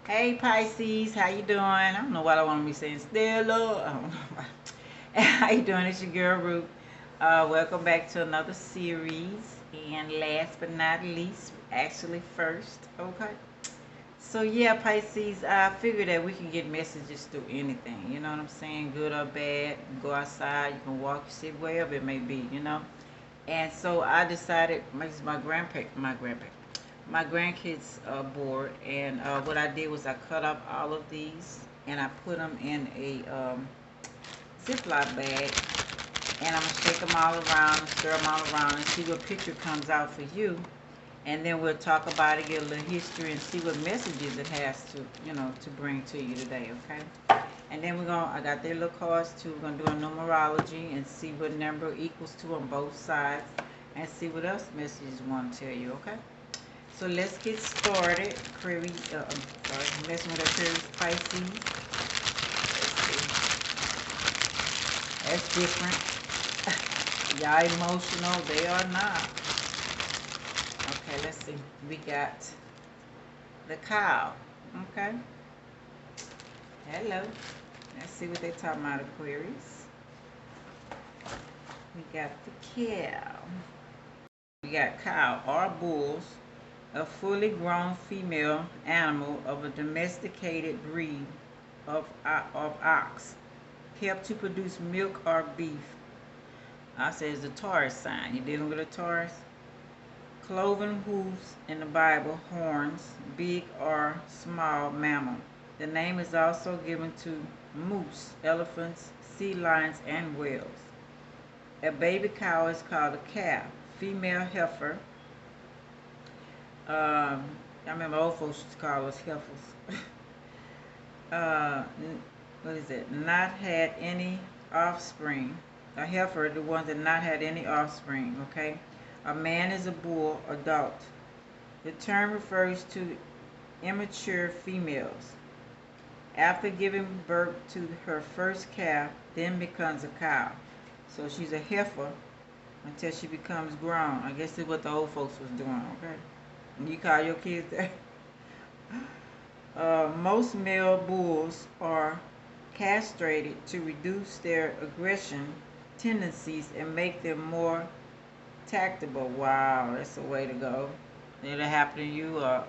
Hey Pisces, how you doing? I don't know why I want to be saying Stella. I don't know why. How you doing? It's your girl Ruth. Welcome back to another series. And last but not least, actually first, okay. So yeah, Pisces, I figured that we can get messages through anything. You know what I'm saying? Good or bad. You can go outside. You can walk, sit wherever it may be. And so I decided, my grandkids board, and what I did was I cut up all of these and I put them in a Ziploc bag, and I'm gonna shake them all around, stir them all around, and see what picture comes out for you. And then we'll talk about it, get a little history, and see what messages it has to, to bring to you today. Okay. And then I got their little cards too. We're gonna do a numerology and see what number equals to on both sides, and see what else messages want to tell you. Okay. So let's get started. I'm sorry, messing with Aquarius Pisces. Let's see. That's different. Y'all emotional, they are not. Okay, let's see. We got the cow. Okay. Hello. Let's see what they talking about, Aquarius. We got the cow. We got cow or bulls, a fully grown female animal of a domesticated breed of ox, kept to produce milk or beef. I say it's a Taurus sign. You dealing with a Taurus? Cloven hooves in the Bible, horns, big or small mammal. The name is also given to moose, elephants, sea lions, and whales. A baby cow is called a calf. Female heifer. I remember old folks used to call us heifers. uh, what is it? Not had any offspring. A heifer, the ones that not had any offspring. Okay. A man is a bull, adult. The term refers to immature females. After giving birth to her first calf, then becomes a cow. So she's a heifer until she becomes grown. I guess that's what the old folks was doing. Okay. And you call your kids that. Most male bulls are castrated to reduce their aggression tendencies and make them more tactable. Wow, that's the way to go. Did it happen to you, or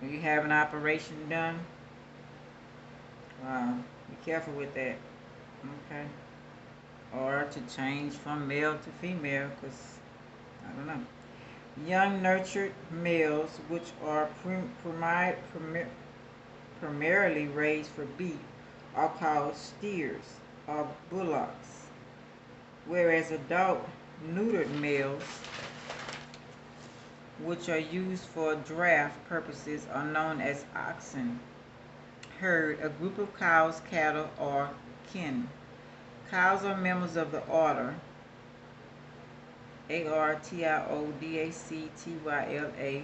you have an operation done? Wow, be careful with that. Okay. Or to change from male to female, because I don't know. Young nurtured males, which are primarily raised for beef, are called steers or bullocks, whereas adult neutered males, which are used for draft purposes, are known as oxen. Herd, a group of cows, cattle, or kin. Cows are members of the order Artiodactyla,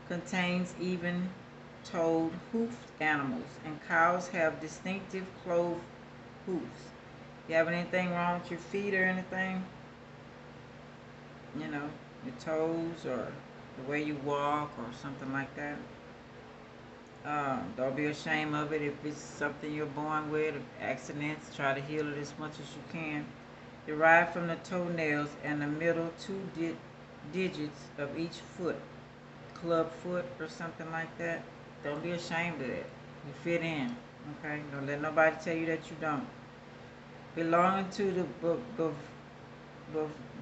contains even-toed hoofed animals, and cows have distinctive clove hoofs. You have anything wrong with your feet or anything? You know, your toes or the way you walk or something like that. Don't be ashamed of it if it's something you're born with. Accidents, try to heal it as much as you can. Derived from the toenails and the middle two digits of each foot, club foot or something like that. Don't be ashamed of it. You fit in, okay? Don't let nobody tell you that you don't. Belonging to the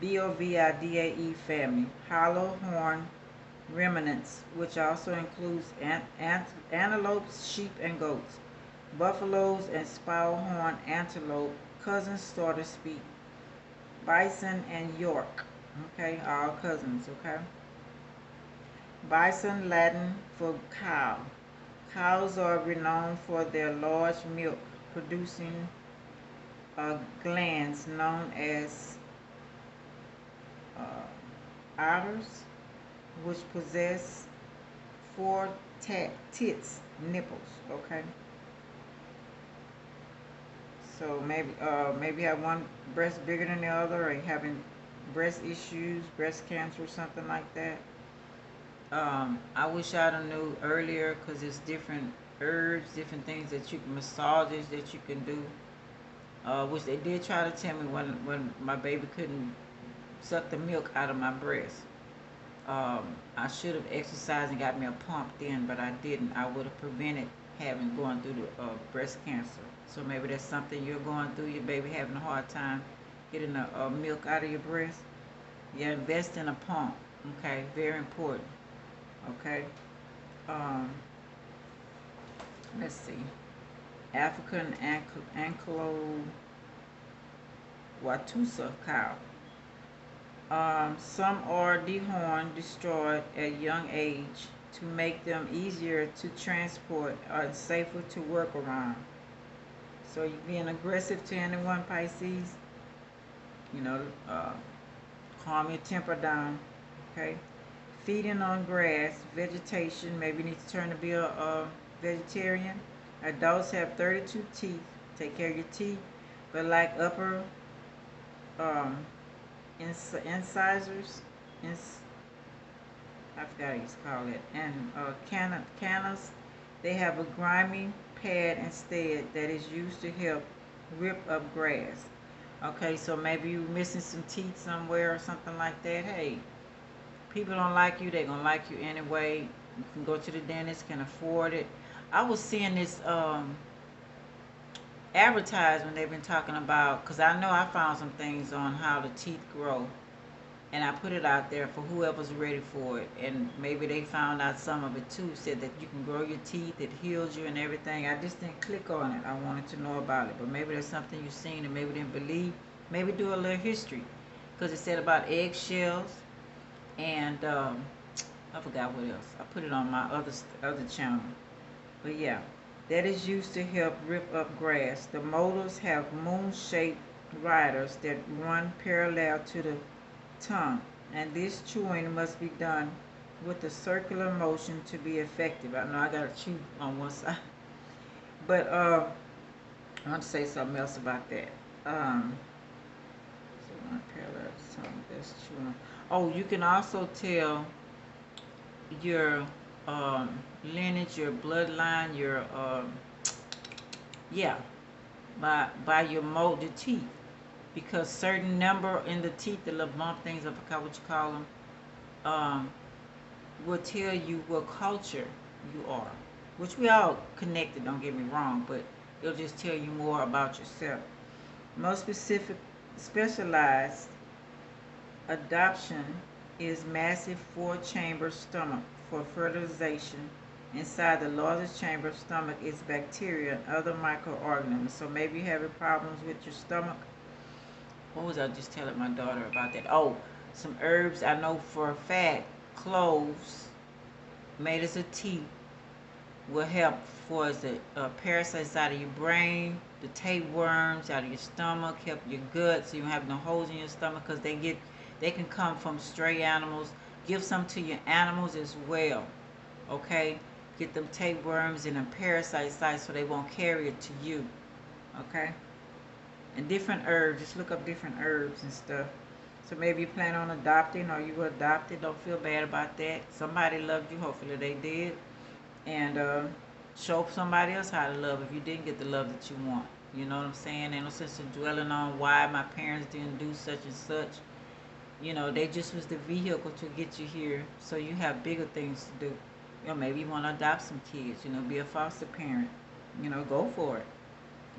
Bovidae family, hollow horn ruminants, which also includes antelopes, sheep, and goats. Buffaloes and spotted-horn antelope, cousins, so to speak. Bison and York, okay, all cousins, okay. Bison, Latin for cow. Cows are renowned for their large milk producing glands known as uh, udders, which possess four tits, nipples, okay. So maybe have one breast bigger than the other, or having breast issues, breast cancer, something like that. I wish I'd have knew earlier because it's different herbs, different things that you can, massages that you can do. Which they did try to tell me when my baby couldn't suck the milk out of my breast. I should have exercised and got me a pump then, but I didn't. I would have prevented having going through the breast cancer. So maybe that's something you're going through. Your baby having a hard time getting the milk out of your breast. Yeah, invest in a pump. Okay, very important. Okay. Um, let's see. African Ankylosing Watusa cow. Some are dehorned, destroyed at a young age to make them easier to transport and safer to work around. So you're being aggressive to anyone, Pisces, you know, calm your temper down, okay? Feeding on grass, vegetation, maybe you need to turn to be a vegetarian. Adults have 32 teeth, take care of your teeth, but like upper um, incisors, I forgot what it's called it, and cannas, they have a grimy pad instead that is used to help rip up grass. Okay, so maybe you're missing some teeth somewhere or something like that. Hey, people don't like you, they're gonna like you anyway. You can go to the dentist, can afford it. I was seeing this advertisement they've been talking about, because I know I found some things on how the teeth grow, and I put it out there for whoever's ready for it. And maybe they found out some of it too. Said that you can grow your teeth, it heals you and everything. I just didn't click on it. I wanted to know about it, but maybe there's something you've seen and maybe didn't believe. Maybe do a little history, because it said about eggshells and I forgot what else. I put it on my other channel. But yeah, that is used to help rip up grass. The molars have moon-shaped riders that run parallel to the tongue, and this chewing must be done with a circular motion to be effective. I know I gotta chew on one side, but I want to say something else about that. So run parallel to the tongue. That's chewing. Oh, you can also tell your lineage, your bloodline, your yeah, by your molded teeth, because certain number in the teeth, the little bump things, I forgot what you call them, um, will tell you what culture you are, which we all connected. Don't get me wrong, but it'll just tell you more about yourself. Most specialized adoption is massive four-chamber stomach for fertilization. Inside the largest chamber of stomach is bacteria and other microorganisms. So maybe you're having problems with your stomach. What was I just telling my daughter about that? Oh, some herbs. I know for a fact cloves made as a tea will help for the parasites out of your brain, the tapeworms out of your stomach, help your gut so you don't have no holes in your stomach, because they can come from stray animals. Give some to your animals as well. Okay? Get them tapeworms and them parasite sites so they won't carry it to you. Okay? And different herbs, just look up different herbs and stuff. So maybe you plan on adopting, or you were adopted. Don't feel bad about that. Somebody loved you, hopefully they did. And show somebody else how to love if you didn't get the love that you want. You know what I'm saying? Ain't no sense in dwelling on why my parents didn't do such and such. You know, they just was the vehicle to get you here, so you have bigger things to do. You know, maybe you want to adopt some kids, you know, be a foster parent. You know, go for it.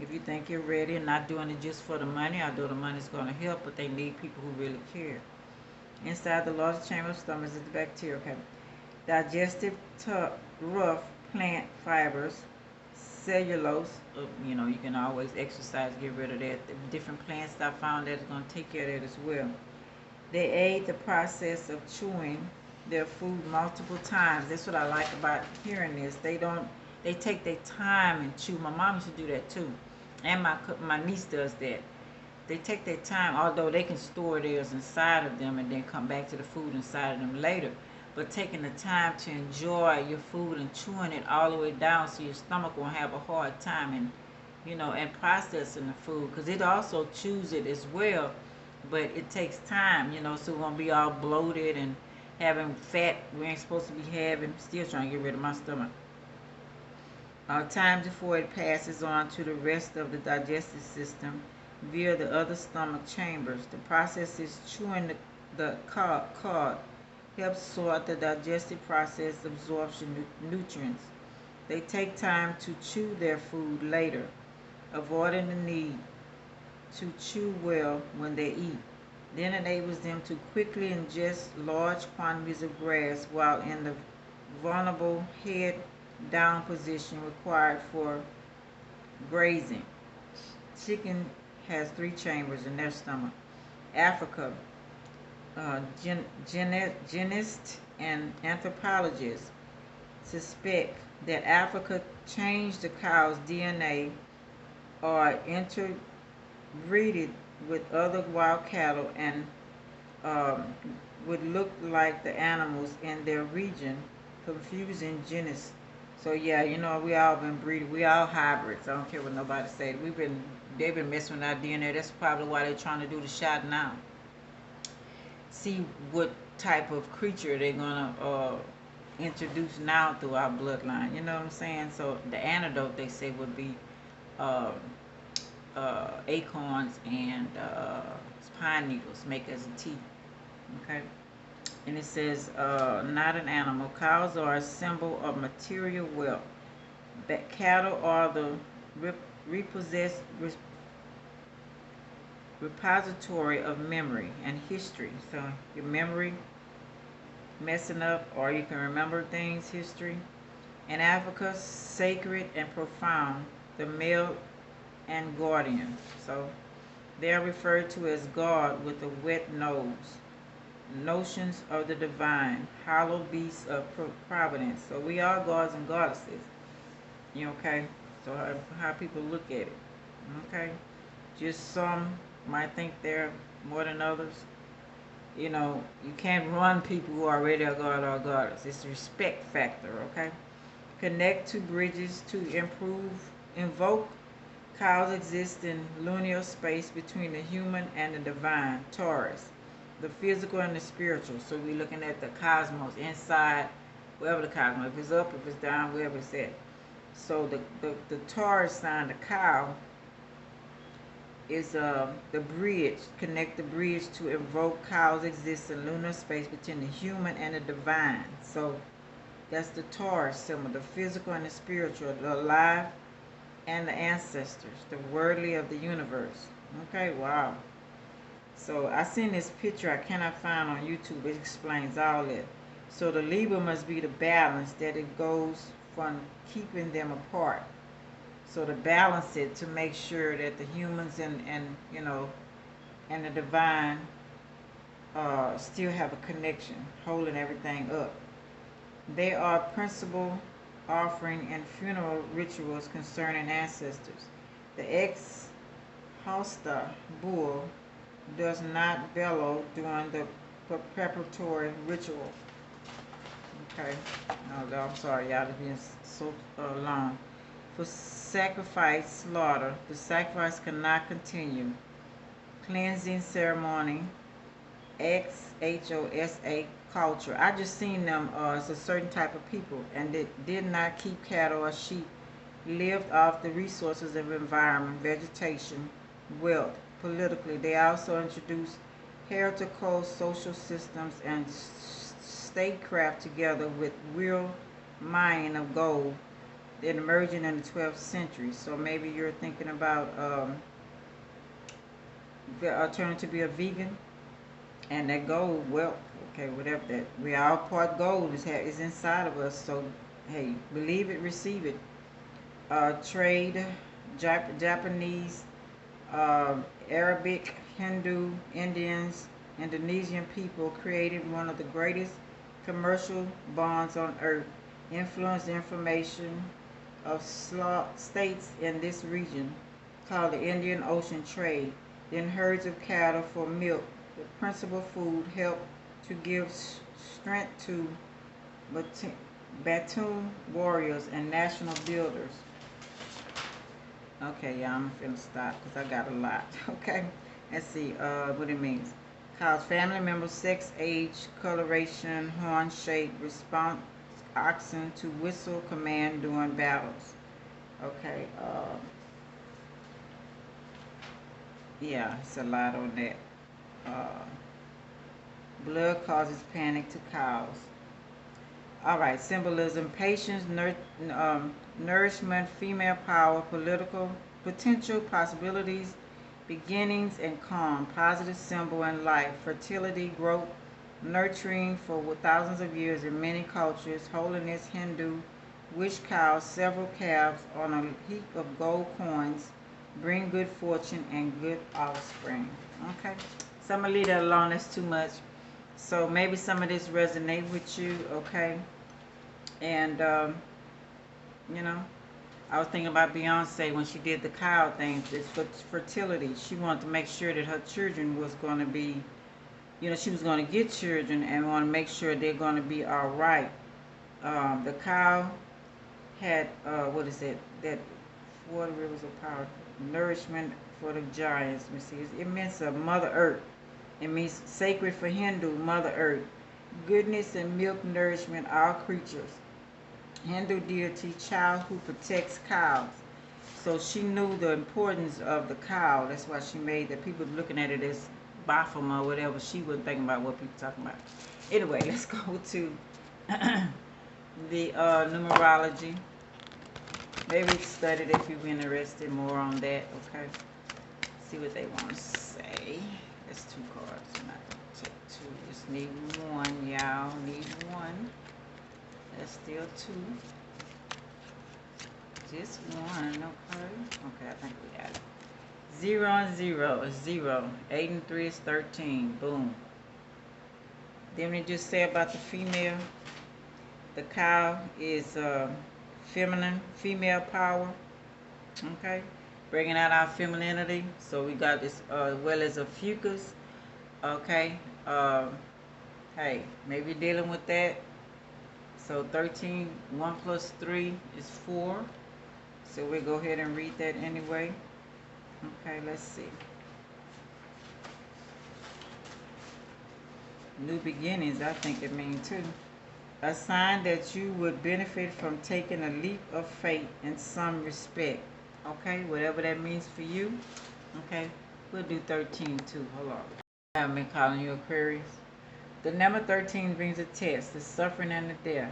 If you think you're ready and not doing it just for the money, although the money's going to help, but they need people who really care. Inside the largest chamber of stomach is the bacteria. Okay. Digestive rough plant fibers, cellulose. You know, you can always exercise, get rid of that. The different plants that I found that is going to take care of that as well. They aid the process of chewing their food multiple times. That's what I like about hearing this. They take their time and chew. My mom used to do that too. And my niece does that. They take their time, although they can store theirs inside of them and then come back to the food inside of them later. But taking the time to enjoy your food and chewing it all the way down so your stomach won't have a hard time, and you know, and processing the food, because it also chews it as well, but it takes time, you know, so it won't be all bloated and having fat we ain't supposed to be having. Still trying to get rid of my stomach. Time before it passes on to the rest of the digestive system via the other stomach chambers. The process is chewing the cud helps sort the digestive process absorption nutrients. They take time to chew their food later, avoiding the need to chew well when they eat. Then enables them to quickly ingest large quantities of grass while in the vulnerable head down position required for grazing. Chicken has three chambers in their stomach. Africa, genetists and anthropologists suspect that Africa changed the cow's DNA or interbreeded with other wild cattle and um, would look like the animals in their region, confusing genetics. So yeah, we all been breeding. We all hybrids. I don't care what nobody say. They've been messing with our DNA. That's probably why they're trying to do the shot now. See what type of creature they're gonna introduce now through our bloodline. You know what I'm saying? So the antidote they say would be uh, acorns and pine needles make as a tea. Okay. And it says, not an animal. Cows are a symbol of material wealth. That cattle are the repossessed repository of memory and history. So your memory messing up, or you can remember things, history. In Africa, sacred and profound, the male and guardian. So they are referred to as God with a wet nose. Notions of the divine, hollow beasts of providence. So we are gods and goddesses. Okay? So how people look at it. Okay? Just some might think they're more than others. You can't run people who already are God or goddess. It's a respect factor, okay? Connect to bridges to invoke. Cows exist in linear space between the human and the divine, Taurus. The physical and the spiritual. So we're looking at the cosmos inside, wherever the cosmos, if it's up, if it's down, wherever it's at. So the Taurus sign, the cow, is the bridge. Connect the bridge to invoke. Cows exist in lunar space between the human and the divine. So that's the Taurus symbol, the physical and the spiritual, the alive and the ancestors, the worldly of the universe. Okay, wow. So I seen this picture I cannot find on YouTube. It explains all that. So the Libra must be the balance that it goes from keeping them apart. So to balance it, to make sure that the humans and the divine still have a connection, holding everything up. They are principal offering and funeral rituals concerning ancestors. The ex-Hosta bull does not bellow during the preparatory ritual. Okay. Oh, I'm sorry, y'all. It's been so long. For sacrifice slaughter, the sacrifice cannot continue. Cleansing ceremony, XHOSA culture. I just seen them as a certain type of people, and they did not keep cattle or sheep. Lived off the resources of environment, vegetation, wealth. Politically, they also introduced heretical social systems and statecraft together with real mining of gold that emerging in the 12th century. So maybe you're thinking about turning to be a vegan, and that gold, well, okay, whatever that. We all part gold is inside of us. So hey, believe it, receive it. Trade, Japanese, Arabic, Hindu, Indians, Indonesian people created one of the greatest commercial bonds on earth. Influenced information of states in this region called the Indian Ocean Trade. Then herds of cattle for milk, the principal food, helped to give strength to Batum warriors and national builders. Okay, yeah, I'm finna stop because I got a lot. Okay, let's see what it means. Cow's family members, sex, age, coloration, horn shape, response, oxen to whistle command during battles. Okay, yeah, it's a lot on that. Uh, blood causes panic to cows. All right, symbolism, patience, nourishment, female power, political potential, possibilities, beginnings, and calm, positive symbol in life, fertility, growth, nurturing for thousands of years in many cultures, holiness, Hindu, wish cows, several calves on a heap of gold coins, bring good fortune and good offspring. Okay, so I'm gonna leave that alone. That's too much. So maybe some of this resonate with you. Okay, and you know, I was thinking about Beyonce when she did the cow thing. It's for fertility. She wanted to make sure that her children was going to be, she was going to get children and want to make sure they're going to be all right. The cow had, what is it? That 40 rivers of power, nourishment for the giants. Let me see. It means Mother Earth. It means sacred for Hindu, Mother Earth. Goodness and milk nourishment, all creatures. Hindu deity, child who protects cows. So she knew the importance of the cow. That's why she made that. People looking at it as Baphomet or whatever. She wasn't thinking about what people talking about. Anyway, let's go to the numerology. Maybe study it if you're interested more on that. Okay. See what they want to say. That's 2 cards. I'm not going to take 2. Just need 1, y'all. Need 1. That's still 2. Just 1, okay. Okay, I think we got it. 0 and 0 is 0. 8 and 3 is 13. Boom. Then we just say about the female. The cow is feminine, female power. Okay. Bringing out our femininity. So we got this well as a fucus. Okay. Hey, maybe dealing with that. So 13, 1 plus 3 is 4. So we'll go ahead and read that anyway. Okay, let's see. New beginnings, I think it means too. A sign that you would benefit from taking a leap of faith in some respect. Okay, whatever that means for you. Okay, we'll do 13 too. Hold on. I haven't been calling you Aquarius. The number 13 brings a test, the suffering and the death.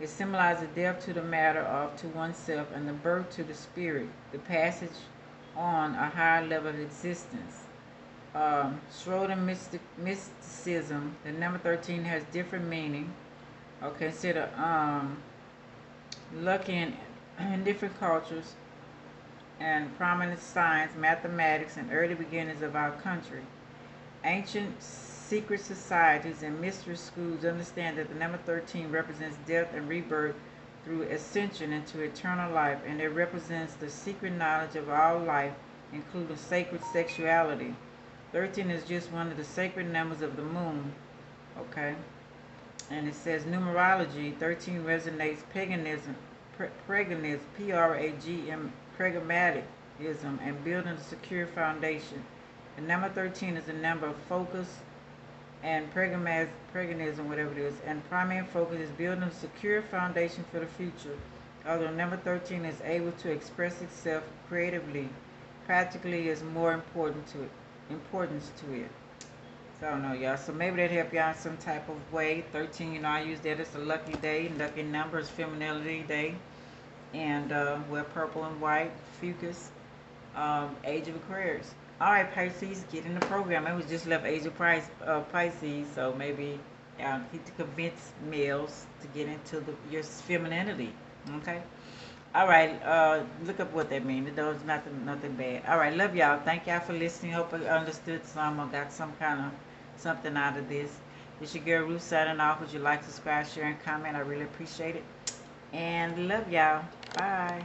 It symbolizes death to the matter of to oneself and the birth to the spirit, the passage on a higher level of existence. Schroeder mysticism, the number 13 has different meaning. Okay, consider lucky in different cultures and prominent science, mathematics, and early beginnings of our country. Ancient secret societies and mystery schools understand that the number 13 represents death and rebirth through ascension into eternal life, and it represents the secret knowledge of all life, including sacred sexuality. 13 is just one of the sacred numbers of the moon. Okay. And it says numerology, 13 resonates paganism, P-R-A-G-M, pragmatism, and building a secure foundation. The number 13 is a number of focus and paganism, whatever it is, and primary focus is building a secure foundation for the future. Although number 13 is able to express itself creatively, practically is more importance to it. So I don't know, y'all. So maybe that help y'all in some type of way. 13, I use that as a lucky day. Lucky number is femininity day. And wear purple and white, fucus, age of Aquarius. All right, Pisces, get in the program. It was just left age of Pisces, so maybe need to convince males to get into your femininity. Okay. All right. Look up what that means. It does nothing bad. All right. Love y'all. Thank y'all for listening. Hope I understood some or got some kind of something out of this. This your girl Ruth signing off. Would you like, subscribe, share, and comment? I really appreciate it. And love y'all. Bye.